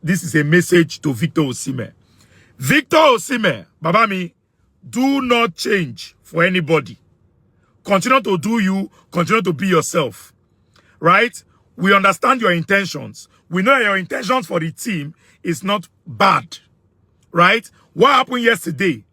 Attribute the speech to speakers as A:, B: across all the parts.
A: This is a message to Victor Osihmen. Victor Osihmen, Babami, do not change for anybody. Continue to do you, continue to be yourself. Right? We understand your intentions. We know your intentions for the team is not bad. Right? What happened yesterday?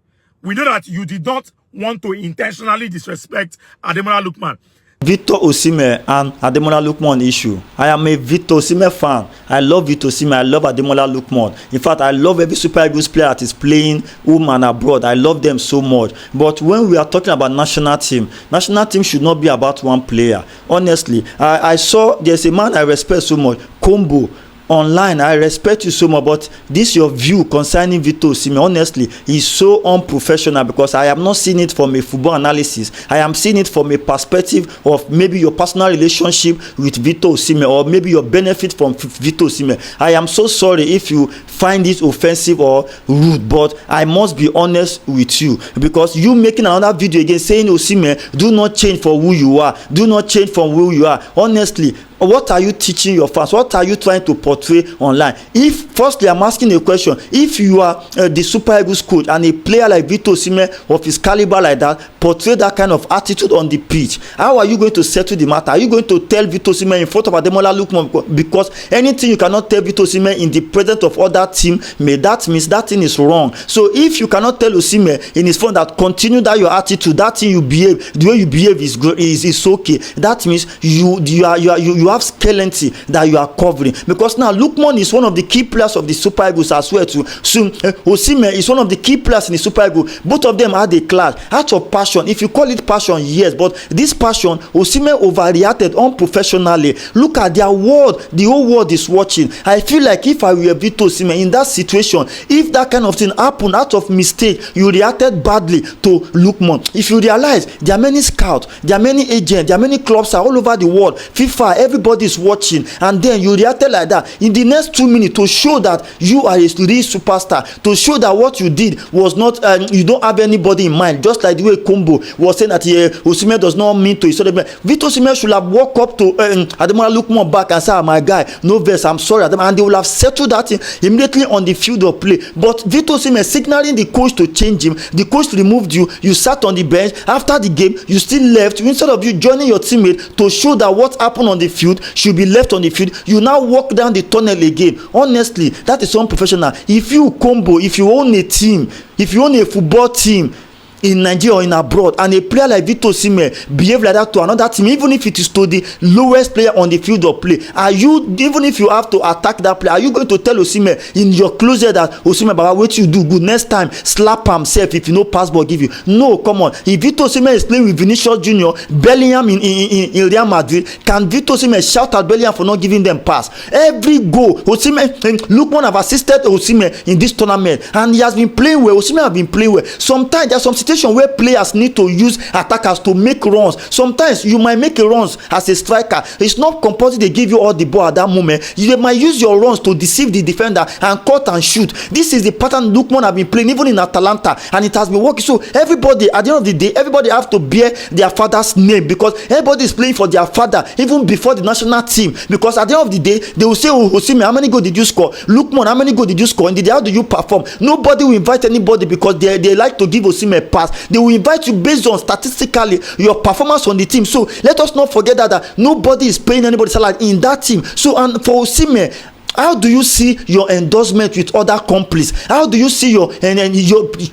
A: We know that you did not want to intentionally disrespect Ademola Lookman.
B: Victor Osihmen and Ademola Lookman issue. I am a Victor Osihmen fan. I love Victor Osihmen. I love Ademola Lookman. In fact, I love every Super Eagles player that is playing home and abroad. I love them so much. But when we are talking about national team should not be about one player. Honestly, I saw there's a man I respect so much, Kombo. Online, I respect you so much, but this your view concerning Victor Osihmen, honestly, is so unprofessional because I am not seeing it from a football analysis. I am seeing it from a perspective of maybe your personal relationship with Victor Osihmen or maybe your benefit from Victor Osihmen. I am so sorry if you find this offensive or rude, but I must be honest with you because you making another video again saying Osihmen, do not change for who you are. Do not change from who you are. Honestly, what are you teaching your fans? What are you trying to portray online? If firstly, I'm asking a question. If you are the Super Eagles coach and a player like Victor Osihmen of his caliber like that portray that kind of attitude on the pitch, how are you going to settle the matter? Are you going to tell Victor Osihmen in front of Ademola Lookman? Because anything you cannot tell Victor Osihmen in the presence of other team, that means that thing is wrong. So if you cannot tell Osihmen in his front that continue that your attitude, that thing you behave, the way you behave is okay. That means you have skeleton that you are covering, because now Lookman is one of the key players of the Super Eagles as well too. So Osihmen is one of the key players in the Super Eagles. Both of them had a clash out of passion. If you call it passion, yes, but this passion, Osihmen overreacted unprofessionally. Look at their world, the whole world is watching. I feel like if I were Victor Osihmen in that situation, if that kind of thing happened out of mistake, you reacted badly to Lookman. If you realize there are many scouts, there are many agents, there are many clubs all over the world, FIFA, everybody is watching, and then you reacted like that in the next 2 minutes to show that you are a real superstar, to show that what you did was not you don't have anybody in mind, just like the way Kombo was saying that Osihmen does not mean to his other. Victor Osihmen should have walked up to Ademola Lookman back and said, oh, my guy, no verse, I'm sorry, and they will have settled that immediately on the field of play. But Victor Osihmen signaling the coach to change him, the coach removed you, you sat on the bench. After the game, you still left. Instead of you joining your teammate to show that what happened on the field should be left on the field, you now walk down the tunnel again. Honestly, that is unprofessional. If you Kombo, if you own a team, if you own a football team in Nigeria or in abroad, and a player like Victor Osihmen behave like that to another team, even if it is to the lowest player on the field of play, are you, even if you have to attack that player, are you going to tell Osihmen in your closet that Osihmen, Baba, what you do good, next time slap himself if you know pass ball give you? No, come on. If Victor Osihmen is playing with Vinicius Junior, Bellingham in Real Madrid, can Victor Osihmen shout at Bellingham for not giving them pass? Every goal Osihmen, Lookman have assisted Osihmen in this tournament, and he has been playing well. Osihmen have been playing well. Sometimes there's some where players need to use attackers to make runs. Sometimes you might make a runs as a striker. It's not compulsory they give you all the ball at that moment. You might use your runs to deceive the defender and cut and shoot. This is the pattern Lookman have been playing even in Atalanta, and it has been working. So everybody, at the end of the day, everybody have to bear their father's name, because everybody is playing for their father even before the national team. Because at the end of the day, they will say, oh, Osihmen, how many goals did you score? Lookman, how many goals did you score? And how do you perform? Nobody will invite anybody because they like to give Osihmen pass. They will invite you based on statistically your performance on the team. So let us not forget that nobody is paying anybody salary in that team. So, and for Osihmen, how do you see your endorsement with other companies? How do you see your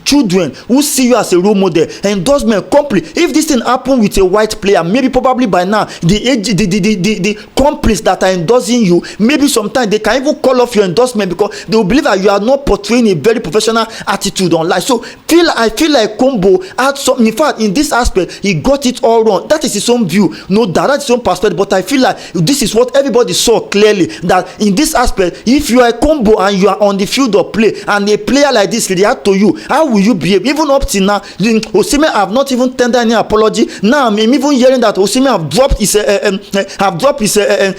B: children who see you as a role model endorsement company? If this thing happen with a white player, maybe probably by now the companies that are endorsing you, maybe sometimes they can even call off your endorsement because they will believe that you are not portraying a very professional attitude online. So I feel like Kombo had some. In fact, in this aspect, he got it all wrong. That is his own view, no doubt, that's his own perspective. But I feel like this is what everybody saw clearly, that in this aspect, if you are a Kombo and you are on the field of play and a player like this react to you, how will you behave? Even up till now, Osihmen have not even tendered any apology. Now I'm even hearing that Osihmen have dropped his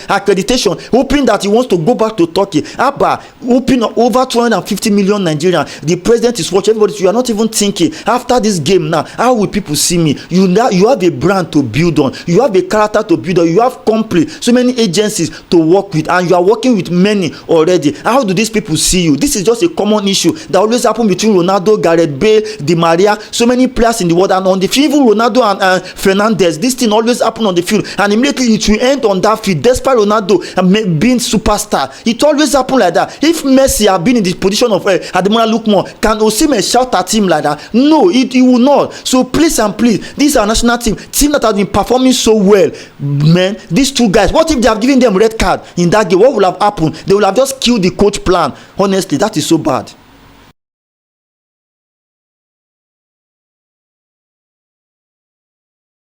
B: accreditation, hoping that he wants to go back to Turkey. Abba, hoping over 250 million Nigerians. The president is watching. Everybody, you are not even thinking after this game now, how will people see me? You have a brand to build on, you have a character to build on, you have complete so many agencies to work with, and you are working with many happening already. How do these people see you? This is just a common issue that always happen between Ronaldo, Gareth Bale, Di Maria, so many players in the world, and on the field, even Ronaldo and Fernandes. This thing always happen on the field, and immediately it will end on that field. Despite Ronaldo being superstar, it always happen like that. If Messi had been in the position of Ademola Lookman, can Osihmen shout at him like that? No, he will not. So please and please, this is our national team that has been performing so well, man. These two guys, what if they have given them red card in that game? What would have happened? They would have just killed the coach plan. Honestly, that is so bad.